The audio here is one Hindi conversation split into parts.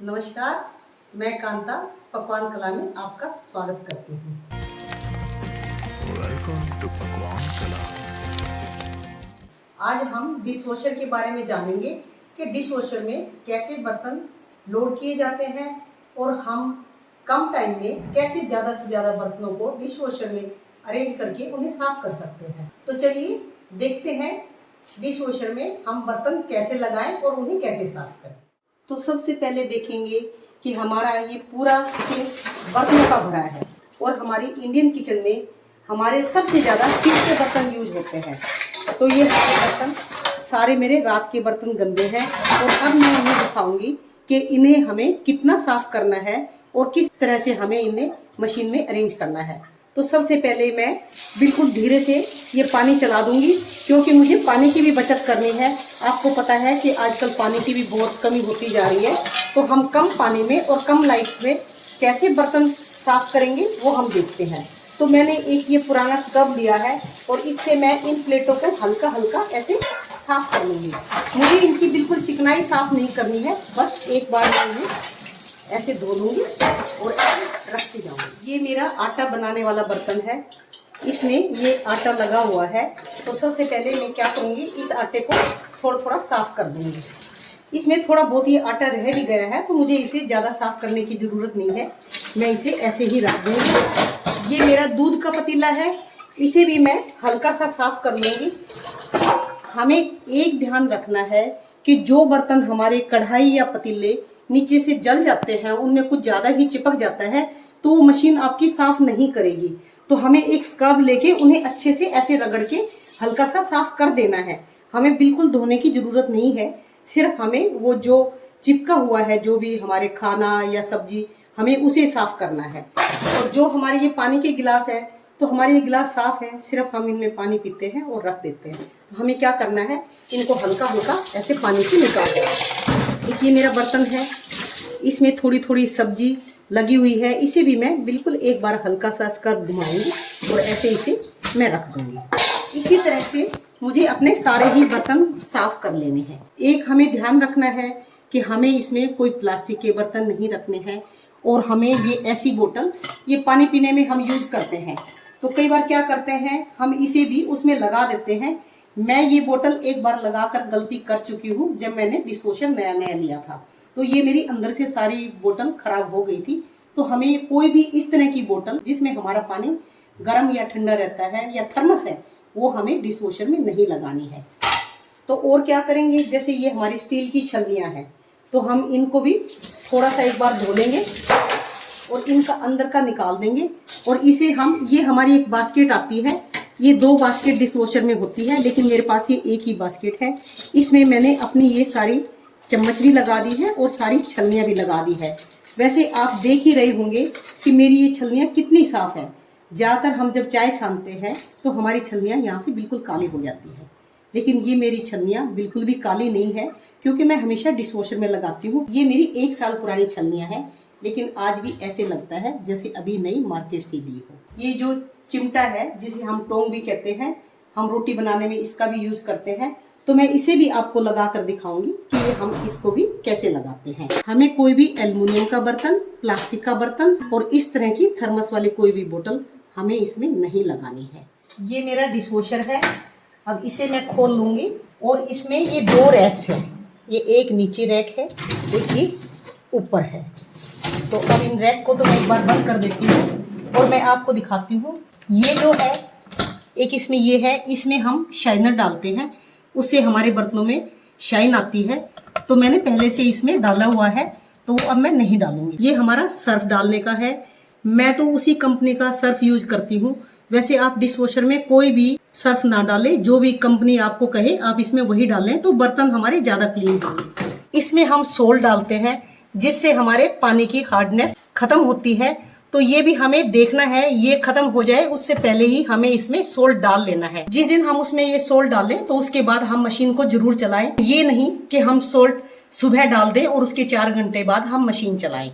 नमस्कार, मैं कांता पकवान कला में आपका स्वागत करती हूँ। वेलकम टू पकवान कला। आज हम डिश वॉशर के बारे में जानेंगे कि डिश वॉशर में कैसे बर्तन लोड किए जाते हैं और हम कम टाइम में कैसे ज़्यादा से ज़्यादा बर्तनों को डिश वॉशर में अरेंज करके उन्हें साफ कर सकते हैं। तो चलिए देखते हैं डिश वॉशर में हम बर्तन कैसे लगाएं और उन्हें कैसे साफ करें। तो सबसे पहले देखेंगे कि हमारा ये पूरा सिंक बर्तनों का भरा है और हमारी इंडियन किचन में हमारे सबसे ज़्यादा स्टील के बर्तन यूज होते हैं। तो ये बर्तन सारे मेरे रात के बर्तन गंदे हैं और अब मैं इन्हें दिखाऊंगी कि इन्हें हमें कितना साफ करना है और किस तरह से हमें इन्हें मशीन में अरेंज करना है। तो सबसे पहले मैं बिल्कुल धीरे से ये पानी चला दूंगी क्योंकि मुझे पानी की भी बचत करनी है। आपको पता है कि आजकल पानी की भी बहुत कमी होती जा रही है, तो हम कम पानी में और कम लाइट में कैसे बर्तन साफ करेंगे वो हम देखते हैं। तो मैंने एक ये पुराना स्क्रब लिया है और इससे मैं इन प्लेटों को हल्का हल्का ऐसे साफ कर लूँगी। मुझे इनकी बिल्कुल चिकनाई साफ नहीं करनी है, बस एक बार मैं इन्हें ऐसे धो लूँगी और ऐसे रखती जाऊँगी। ये मेरा आटा बनाने वाला बर्तन है, इसमें ये आटा लगा हुआ है। तो सबसे पहले मैं क्या करूँगी, इस आटे को थोड़ा थोड़ा साफ कर दूँगी। इसमें थोड़ा बहुत ये आटा रह भी गया है तो मुझे इसे ज़्यादा साफ करने की ज़रूरत नहीं है, मैं इसे ऐसे ही रख दूँगी। ये मेरा दूध का पतीला है, इसे भी मैं हल्का सा साफ कर लूँगी। हमें एक ध्यान रखना है कि जो बर्तन हमारे कढ़ाई या पतीले नीचे से जल जाते हैं, उनमें कुछ ज़्यादा ही चिपक जाता है तो वो मशीन आपकी साफ नहीं करेगी। तो हमें एक स्क्रब लेके उन्हें अच्छे से ऐसे रगड़ के हल्का सा साफ कर देना है। हमें बिल्कुल धोने की ज़रूरत नहीं है, सिर्फ हमें वो जो चिपका हुआ है, जो भी हमारे खाना या सब्जी, हमें उसे साफ करना है। और जो हमारे ये पानी के गिलास है, तो हमारे ये गिलास साफ है, सिर्फ हम इनमें पानी पीते हैं और रख देते हैं। तो हमें क्या करना है, इनको हल्का हल्का ऐसे पानी से निकाल देना। एक ये मेरा बर्तन है, इसमें थोड़ी थोड़ी सब्जी लगी हुई है, इसे भी मैं बिल्कुल एक बार हल्का सा स्क्रब घुमाऊंगी और ऐसे इसे मैं रख दूंगी। इसी तरह से मुझे अपने सारे ही बर्तन साफ कर लेने हैं। एक हमें ध्यान रखना है कि हमें इसमें कोई प्लास्टिक के बर्तन नहीं रखने हैं और हमें ये ऐसी बोतल, ये पानी पीने में हम यूज करते हैं, तो कई बार क्या करते हैं हम इसे भी उसमें लगा देते हैं। मैं ये बोतल एक बार लगाकर गलती कर चुकी हूँ, जब मैंने डिशवॉशर नया नया लिया था तो ये मेरी अंदर से सारी बोतल खराब हो गई थी। तो हमें कोई भी इस तरह की बोतल जिसमें हमारा पानी गर्म या ठंडा रहता है या थर्मस है, वो हमें डिशवॉशर में नहीं लगानी है। तो और क्या करेंगे, जैसे ये हमारी स्टील की छलनियाँ हैं, तो हम इनको भी थोड़ा सा एक बार धो लेंगे और इनका अंदर का निकाल देंगे। और इसे हम, ये हमारी एक बास्केट आती है, ये 2 बास्केट डिशवॉशर में होती है, लेकिन मेरे पास ये एक ही बास्केट है। इसमें मैंने अपनी ये सारी चम्मच भी लगा दी है और सारी छलनियाँ भी लगा दी है। वैसे आप देख ही रहे होंगे कि मेरी ये छलनियाँ कितनी साफ़ है। ज़्यादातर हम जब चाय छानते हैं तो हमारी छलनियाँ यहाँ से बिल्कुल काली हो जाती है, लेकिन ये मेरी छलनियाँ बिल्कुल भी काली नहीं है क्योंकि मैं हमेशा डिशवॉशर में लगाती हूँ। ये मेरी 1 साल पुरानी छलनियाँ हैं, लेकिन आज भी ऐसे लगता है जैसे अभी नई मार्केट से ली हो। ये जो चिमटा है, जिसे हम टोंग भी कहते हैं, हम रोटी बनाने में इसका भी यूज करते हैं, तो मैं इसे भी आपको लगा कर दिखाऊंगी कि ये हम इसको भी कैसे लगाते हैं। हमें कोई भी एल्युमिनियम का बर्तन, प्लास्टिक का बर्तन और इस तरह की थर्मस वाली कोई भी बोतल हमें इसमें नहीं लगानी है। ये मेरा डिशवॉशर है, अब इसे मैं खोल लूंगी और इसमें ये 2 रैक्स हैं, ये एक नीचे रैक है, एक ये ऊपर है। तो अब इन रैक को तो मैं एक बार बंद कर देती हूँ और मैं आपको दिखाती हूँ। ये जो है, एक इसमें ये है, इसमें हम शाइनर डालते हैं, उससे हमारे बर्तनों में शाइन आती है। तो मैंने पहले से इसमें डाला हुआ है, तो अब मैं नहीं डालूंगी। ये हमारा सर्फ डालने का है, मैं तो उसी कंपनी का सर्फ यूज करती हूँ। वैसे आप डिशवॉशर में कोई भी सर्फ ना डालें, जो भी कंपनी आपको कहे आप इसमें वही डालें, तो बर्तन हमारे ज़्यादा क्लीन होंगे। इसमें हम सोल्ट डालते हैं जिससे हमारे पानी की हार्डनेस खत्म होती है। तो ये भी हमें देखना है, ये खत्म हो जाए उससे पहले ही हमें इसमें सोल्ट डाल लेना है। जिस दिन हम उसमें ये सोल्ट डालें तो उसके बाद हम मशीन को जरूर चलाएं। ये नहीं कि हम सोल्ट सुबह डाल दें और उसके 4 घंटे बाद हम मशीन चलाएं।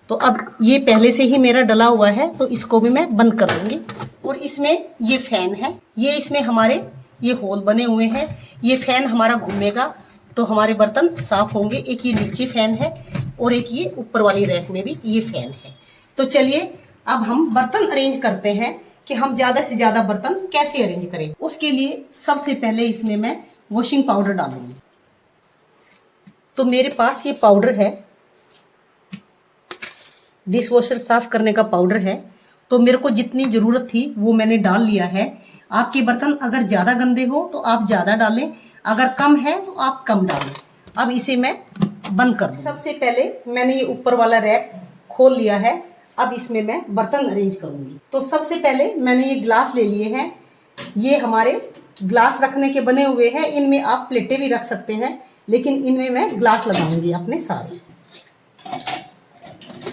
तो अब ये पहले से ही मेरा डला हुआ है, तो इसको भी मैं बंद कर दूंगी। और इसमें ये फैन है, ये इसमें हमारे ये होल बने हुए हैं, ये फैन हमारा घूमेगा तो हमारे बर्तन साफ होंगे। एक ये नीचे फैन है, और एक ये ऊपर वाली रैक में भी ये फैन है। तो चलिए अब हम बर्तन अरेंज करते हैं कि हम ज्यादा से ज्यादा बर्तन कैसे अरेंज करें। उसके लिए सबसे पहले इसमें मैं वॉशिंग पाउडर डालूंगी। तो मेरे पास ये पाउडर है, डिश वॉशर साफ करने का पाउडर है। तो मेरे को जितनी ज़रूरत थी वो मैंने डाल लिया है। आपके बर्तन अगर ज़्यादा गंदे हो तो आप ज़्यादा डालें, अगर कम है तो आप कम डालें। अब इसे मैं बंद कर दूँ। सबसे पहले मैंने ये ऊपर वाला रैक खोल लिया है। अब इसमें मैं बर्तन अरेंज करूँगी। तो सबसे पहले मैंने ये ग्लास ले लिए हैं। ये हमारे ग्लास रखने के बने हुए हैं। इनमें आप प्लेटें भी रख सकते हैं, लेकिन इनमें मैं ग्लास लगाऊंगी अपने सारे।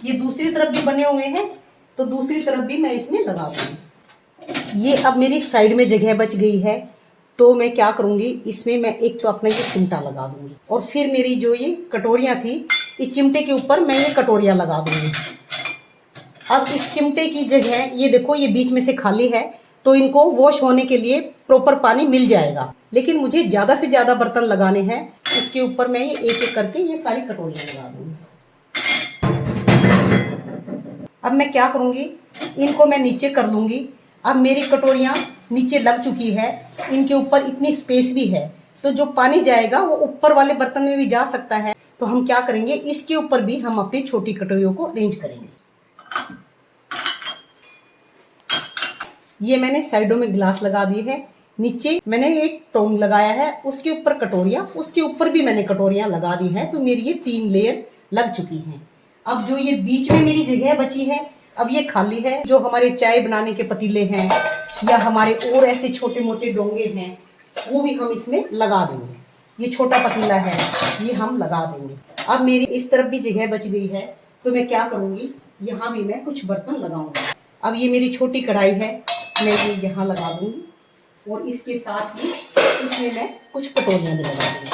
ये दूसरी तरफ भी बने हुए हैं, तो दूसरी तरफ भी मैं इसमें लगा दूंगी। ये अब मेरी साइड में जगह बच गई है, तो मैं क्या करूंगी, इसमें मैं एक तो अपना ये चिमटा लगा दूंगी और फिर मेरी जो ये कटोरियाँ थी, इस चिमटे के ऊपर मैं ये कटोरियाँ लगा दूंगी। अब इस चिमटे की जगह ये देखो, ये बीच में से खाली है, तो इनको वॉश होने के लिए प्रॉपर पानी मिल जाएगा। लेकिन मुझे ज़्यादा से ज़्यादा बर्तन लगाने हैं, इसके ऊपर मैं ये एक एक करके ये सारी कटोरियाँ लगा दूंगी। अब मैं क्या करूँगी, इनको मैं नीचे कर लूँगी। अब मेरी कटोरियाँ नीचे लग चुकी है, इनके ऊपर इतनी स्पेस भी है, तो जो पानी जाएगा वो ऊपर वाले बर्तन में भी जा सकता है। तो हम क्या करेंगे, इसके ऊपर भी हम अपनी छोटी कटोरियों को अरेंज करेंगे। ये मैंने साइडों में ग्लास लगा दिए हैं। नीचे मैंने एक टोंग लगाया है, उसके ऊपर कटोरियाँ, उसके ऊपर भी मैंने कटोरियाँ लगा दी हैं। तो मेरी ये 3 लेयर लग चुकी हैं। अब जो ये बीच में मेरी जगह बची है, अब ये खाली है। जो हमारे चाय बनाने के पतीले हैं या हमारे और ऐसे छोटे मोटे डोंगे हैं, वो भी हम इसमें लगा देंगे। ये छोटा पतीला है, ये हम लगा देंगे। अब मेरी इस तरफ भी जगह बच गई है, तो मैं क्या करूँगी, यहाँ भी मैं कुछ बर्तन लगाऊंगी। अब ये मेरी छोटी कढ़ाई है, मैं ये यहाँ लगा दूँगी और इसके साथ ही इसमें मैं कुछ कटोरियाँ भी लगा दूँगी।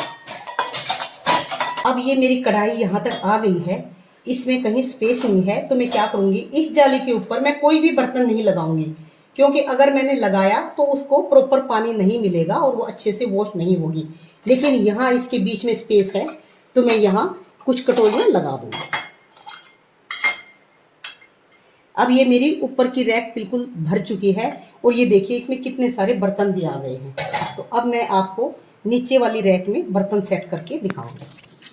अब ये मेरी कढ़ाई यहाँ तक आ गई है, इसमें कहीं स्पेस नहीं है, तो मैं क्या करूँगी, इस जाली के ऊपर मैं कोई भी बर्तन नहीं लगाऊंगी, क्योंकि अगर मैंने लगाया तो उसको प्रॉपर पानी नहीं मिलेगा और वो अच्छे से वॉश नहीं होगी। लेकिन यहाँ इसके बीच में स्पेस है, तो मैं यहाँ कुछ कटोरियाँ लगा दूँगी। अब ये मेरी ऊपर की रैक बिल्कुल भर चुकी है और ये देखिए इसमें कितने सारे बर्तन भी आ गए हैं। तो अब मैं आपको नीचे वाली रैक में बर्तन सेट करके दिखाऊंगी।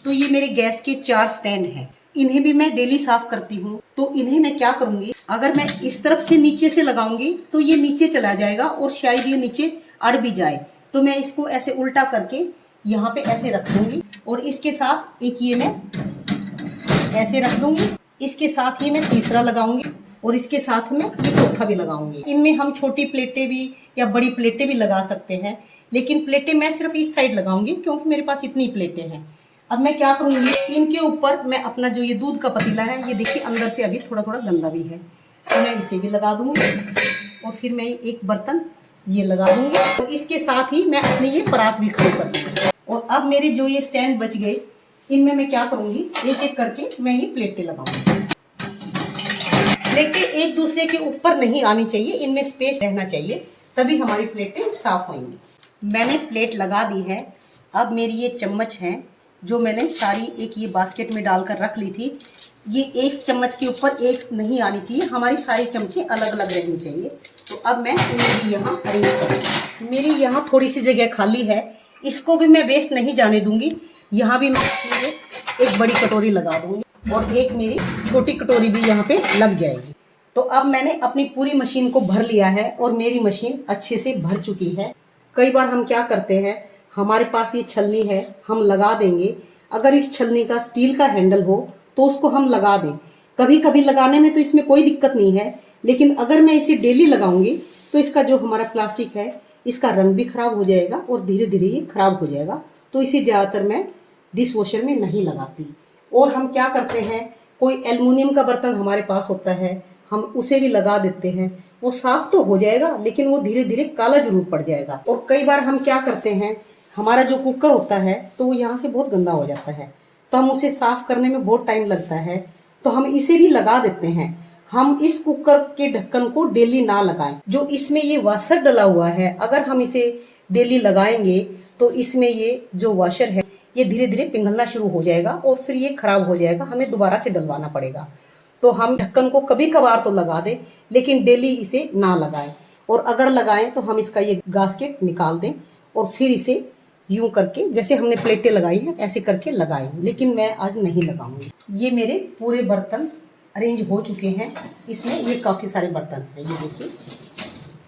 तो ये मेरे गैस के 4 स्टैंड हैं, इन्हें भी मैं डेली साफ करती हूँ। तो इन्हें मैं क्या करूँगी, अगर मैं इस तरफ से नीचे से लगाऊंगी तो ये नीचे चला जाएगा और शायद ये नीचे अड़ भी जाए। तो मैं इसको ऐसे उल्टा करके यहाँ पे ऐसे रख दूँगी और इसके साथ एक ये मैं ऐसे रख दूँगी। इसके साथ ही मैं तीसरा लगाऊंगी और इसके साथ में ये चौथा भी लगाऊंगी। इनमें हम छोटी प्लेटें भी या बड़ी प्लेटें भी लगा सकते हैं, लेकिन प्लेटें मैं सिर्फ इस साइड लगाऊंगी क्योंकि मेरे पास इतनी प्लेटें हैं। अब मैं क्या करूँगी, इनके ऊपर मैं अपना जो ये दूध का पतीला है, ये देखिए अंदर से अभी थोड़ा थोड़ा गंदा भी है, तो मैं इसे भी लगा दूँगी और फिर मैं एक बर्तन ये लगा दूँगी। तो इसके साथ ही मैं अपनी ये परात भी खड़ी कर दूँगी। और अब मेरे जो ये स्टैंड बच गए, इनमें मैं क्या करूँगी, एक एक करके मैं ये प्लेटें लगाऊंगी। प्लेटें एक दूसरे के ऊपर नहीं आनी चाहिए, इनमें स्पेस रहना चाहिए, तभी हमारी प्लेटें साफ होंगी। मैंने प्लेट लगा दी है। अब मेरी ये चम्मच है जो मैंने सारी एक ये बास्केट में डालकर रख ली थी, ये एक चम्मच के ऊपर एक नहीं आनी चाहिए, हमारी सारी चमचे अलग अलग रहनी चाहिए। तो अब मैं इन्हें भी यहाँ अरेंज करूँगी। मेरी यहाँ थोड़ी सी जगह खाली है, इसको भी मैं वेस्ट नहीं जाने दूँगी। यहाँ भी मैं एक बड़ी कटोरी लगा दूँगी और एक मेरी छोटी कटोरी भी यहाँ पे लग जाएगी। तो अब मैंने अपनी पूरी मशीन को भर लिया है और मेरी मशीन अच्छे से भर चुकी है। कई बार हम क्या करते हैं, हमारे पास ये छलनी है, हम लगा देंगे। अगर इस छलनी का स्टील का हैंडल हो तो उसको हम लगा दें। कभी कभी लगाने में तो इसमें कोई दिक्कत नहीं है, लेकिन अगर मैं इसे डेली लगाऊंगी तो इसका जो हमारा प्लास्टिक है, इसका रंग भी खराब हो जाएगा और धीरे धीरे ये खराब हो जाएगा। तो इसे ज़्यादातर मैं डिश वॉशर में नहीं लगाती। और हम क्या करते हैं, कोई एल्युमिनियम का बर्तन हमारे पास होता है, हम उसे भी लगा देते हैं। वो साफ तो हो जाएगा, लेकिन वो धीरे धीरे काला जरूर पड़ जाएगा। और कई बार हम क्या करते हैं, हमारा जो कुकर होता है तो वो यहाँ से बहुत गंदा हो जाता है, तो हम उसे साफ करने में बहुत टाइम लगता है, तो हम इसे भी लगा देते हैं। हम इस कुकर के ढक्कन को डेली ना लगाएं। जो इसमें ये वाशर डला हुआ है, अगर हम इसे डेली लगाएंगे तो इसमें ये जो वाशर है ये धीरे धीरे पिघलना शुरू हो जाएगा और फिर ये खराब हो जाएगा, हमें दोबारा से डलवाना पड़ेगा। तो हम ढक्कन को कभी कभार तो लगा दें, लेकिन डेली इसे ना लगाएं। और अगर लगाएं तो हम इसका ये गास्केट निकाल दें और फिर इसे यूं करके, जैसे हमने प्लेटें लगाई हैं ऐसे करके लगाएं। लेकिन मैं आज नहीं लगाऊंगी। ये मेरे पूरे बर्तन अरेंज हो चुके हैं। इसमें ये काफ़ी सारे बर्तन हैं, ये देखिए।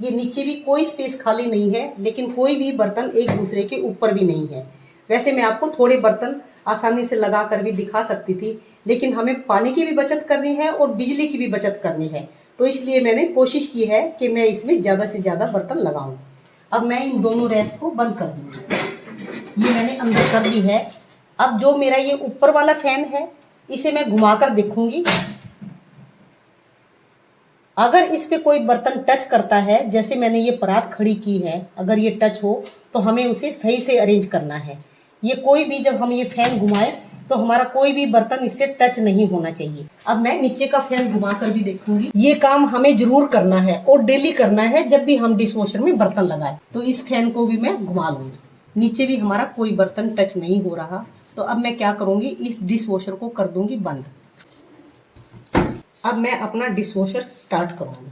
ये नीचे भी कोई स्पेस खाली नहीं है, लेकिन कोई भी बर्तन एक दूसरे के ऊपर भी नहीं है। वैसे मैं आपको थोड़े बर्तन आसानी से लगा कर भी दिखा सकती थी, लेकिन हमें पानी की भी बचत करनी है और बिजली की भी बचत करनी है, तो इसलिए मैंने कोशिश की है कि मैं इसमें ज़्यादा से ज़्यादा बर्तन लगाऊं। अब मैं इन दोनों रैक्स को बंद कर दूँगी। ये मैंने अंदर कर दी है। अब जो मेरा ये ऊपर वाला फैन है, इसे मैं घुमा कर देखूंगी। अगर इस पे कोई बर्तन टच करता है, जैसे मैंने ये परात खड़ी की है, अगर ये टच हो तो हमें उसे सही से अरेंज करना है। ये कोई भी, जब हम ये फैन घुमाए तो हमारा कोई भी बर्तन इससे टच नहीं होना चाहिए। अब मैं नीचे का फैन घुमा कर भी देखूंगी। ये काम हमें जरूर करना है और डेली करना है। जब भी हम डिश वॉशर में बर्तन लगाए तो इस फैन को भी मैं घुमा लूंगी। नीचे भी हमारा कोई बर्तन टच नहीं हो रहा। तो अब मैं क्या करूंगी, इस डिश वॉशर को कर दूंगी बंद। अब मैं अपना डिश वॉशर स्टार्ट करूंगी।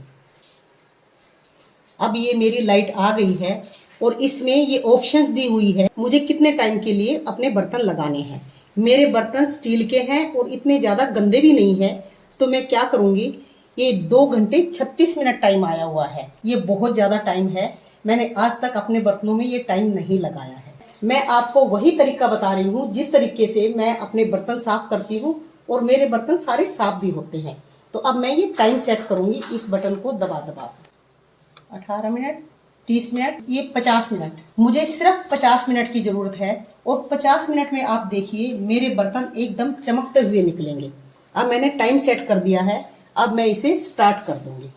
अब ये मेरी लाइट आ गई है और इसमें ये ऑप्शंस दी हुई है मुझे कितने टाइम के लिए अपने बर्तन लगाने हैं। मेरे बर्तन स्टील के हैं और इतने ज़्यादा गंदे भी नहीं हैं, तो मैं क्या करूंगी, ये 2 घंटे 36 मिनट टाइम आया हुआ है। ये बहुत ज़्यादा टाइम है। मैंने आज तक अपने बर्तनों में ये टाइम नहीं लगाया है। मैं आपको वही तरीका बता रही हूँ जिस तरीके से मैं अपने बर्तन साफ करती हूँ, और मेरे बर्तन सारे साफ भी होते हैं। तो अब मैं ये टाइम सेट करूंगी, इस बटन को दबा दबा। 18 मिनट, 30 मिनट, ये 50 मिनट। मुझे सिर्फ 50 मिनट की ज़रूरत है और 50 मिनट में आप देखिए मेरे बर्तन एकदम चमकते हुए निकलेंगे। अब मैंने टाइम सेट कर दिया है। अब मैं इसे स्टार्ट कर दूंगी।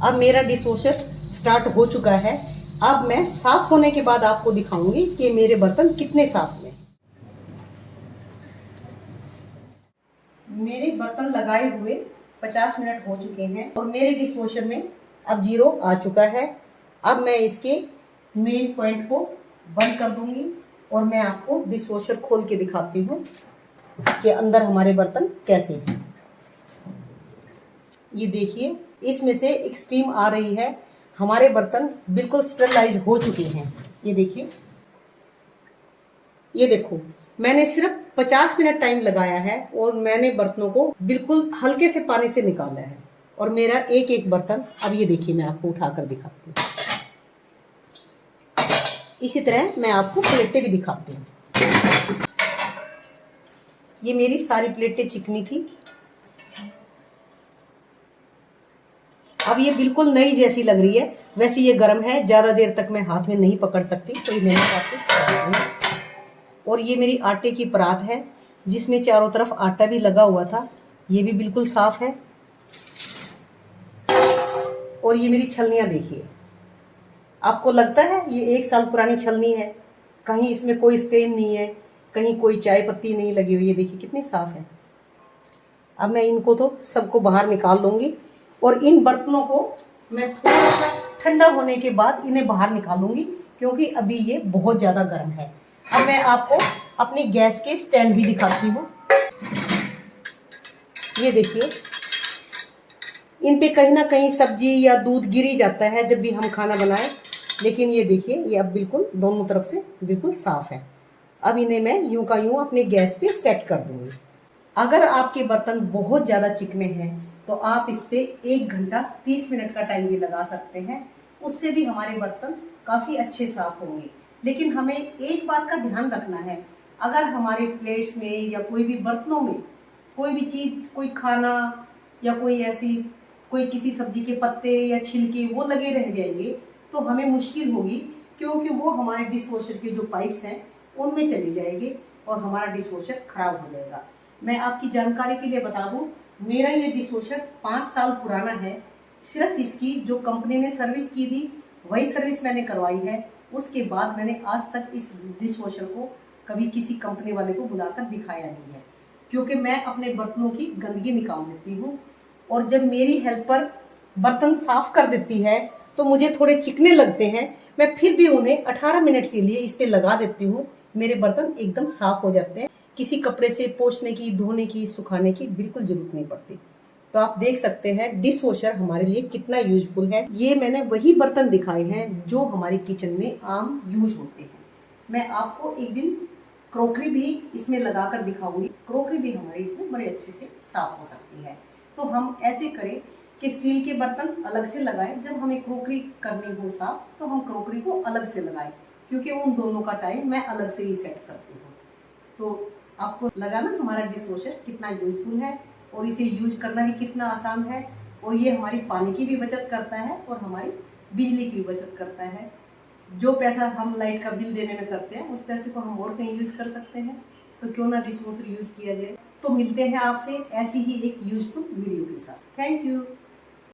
अब मेरा डिश वॉशर स्टार्ट हो चुका है। अब मैं साफ होने के बाद आपको दिखाऊंगी कि मेरे बर्तन कितने साफ हुए। मेरे बर्तन लगाए हुए 50 मिनट हो चुके हैं और मेरे डिश वॉशर में अब 0 आ चुका है। अब मैं इसके मेन पॉइंट को बंद कर दूंगी और मैं आपको डिश वॉशर खोल के दिखाती हूँ कि अंदर हमारे बर्तन कैसे हैं। ये देखिए, इसमें से एक स्टीम आ रही है। हमारे बर्तन बिल्कुल स्टरलाइज हो चुके हैं। ये देखिए, ये देखो, मैंने सिर्फ 50 मिनट टाइम लगाया है और मैंने बर्तनों को बिल्कुल हल्के से पानी से निकाला है। और मेरा एक एक बर्तन, अब ये देखिए, मैं आपको उठाकर दिखाती हूँ। इसी तरह मैं आपको प्लेटें भी दिखाती हूँ। ये मेरी सारी प्लेटें चिकनी थी। अब ये बिल्कुल नई जैसी लग रही है। वैसे ये गर्म है, ज़्यादा देर तक मैं हाथ में नहीं पकड़ सकती, तो ये मैंने वापस। और ये मेरी आटे की परात है जिसमें चारों तरफ आटा भी लगा हुआ था। ये भी बिल्कुल साफ है। और ये मेरी छलनियाँ देखिए, आपको लगता है ये 1 साल पुरानी छलनी है। कहीं इसमें कोई स्टेन नहीं है, कहीं कोई चाय पत्ती नहीं लगी हुई है। देखिए कितनी साफ है। अब मैं इनको तो सबको बाहर निकाल दूंगी और इन बर्तनों को मैं थोड़ा सा ठंडा होने के बाद इन्हें बाहर निकालूंगी, क्योंकि अभी ये बहुत ज़्यादा गर्म है। अब मैं आपको अपनी गैस के स्टैंड भी दिखाती हूँ। ये देखिए, इन पे कहीं ना कहीं सब्जी या दूध गिर ही जाता है जब भी हम खाना बनाएं, लेकिन ये देखिए, ये अब बिल्कुल दोनों तरफ से बिल्कुल साफ है। अब इन्हें मैं यूं का यूं अपनी गैस पे सेट कर दूंगी। अगर आपके बर्तन बहुत ज़्यादा चिकने हैं तो आप इस पे 1 घंटा 30 मिनट का टाइम भी लगा सकते हैं। उससे भी हमारे बर्तन काफ़ी अच्छे साफ होंगे। लेकिन हमें एक बात का ध्यान रखना है, अगर हमारे प्लेट्स में या कोई भी बर्तनों में कोई भी चीज़, कोई खाना या कोई ऐसी कोई किसी सब्जी के पत्ते या छिलके वो लगे रह जाएंगे तो हमें मुश्किल होगी, क्योंकि वो हमारे डिश वॉशर के जो पाइप्स हैं उनमें चले जाएंगे और हमारा डिश वॉशर खराब हो जाएगा। मैं आपकी जानकारी के लिए बता दूं, मेरा ये डिश वॉशर 5 साल पुराना है। सिर्फ इसकी जो कंपनी ने सर्विस की थी वही सर्विस मैंने करवाई है। उसके बाद मैंने आज तक इस डिश वॉशर को कभी किसी कंपनी वाले को बुलाकर दिखाया नहीं है, क्योंकि मैं अपने बर्तनों की गंदगी निकाल देती हूँ। और जब मेरी हेल्पर बर्तन साफ कर देती है तो मुझे थोड़े चिकने लगते हैं, मैं फिर भी उन्हें 18 मिनट के लिए इस पे लगा देती हूँ। मेरे बर्तन एकदम साफ हो जाते हैं, किसी कपड़े से पोंछने की, धोने की, सुखाने की बिल्कुल जरूरत नहीं पड़ती। तो आप देख सकते हैं डिश वॉशर हमारे लिए कितना यूजफुल है। ये मैंने वही बर्तन दिखाए हैं जो हमारी किचन में आम यूज होते हैं। मैं आपको एक दिन क्रोकरी भी इसमें लगाकर दिखाऊंगी। क्रोकरी भी हमारी इसमें बड़े अच्छे से साफ हो सकती है। तो हम ऐसे करें कि स्टील के बर्तन अलग से लगाएं, जब हमें क्रोकरी करनी हो साफ तो हम क्रोकरी को अलग से लगाएं, क्योंकि उन दोनों का टाइम मैं अलग से ही सेट करती हूँ। तो आपको लगा ना हमारा डिश वॉशर कितना यूजफुल है और इसे यूज करना भी कितना आसान है। और ये हमारी पानी की भी बचत करता है और हमारी बिजली की भी बचत करता है। जो पैसा हम लाइट का बिल देने में करते हैं उस पैसे को हम और कहीं यूज कर सकते हैं, तो क्यों ना डिश वॉशर यूज किया जाए। तो मिलते हैं आपसे ऐसी ही एक यूजफुल वीडियो के साथ। Thank you.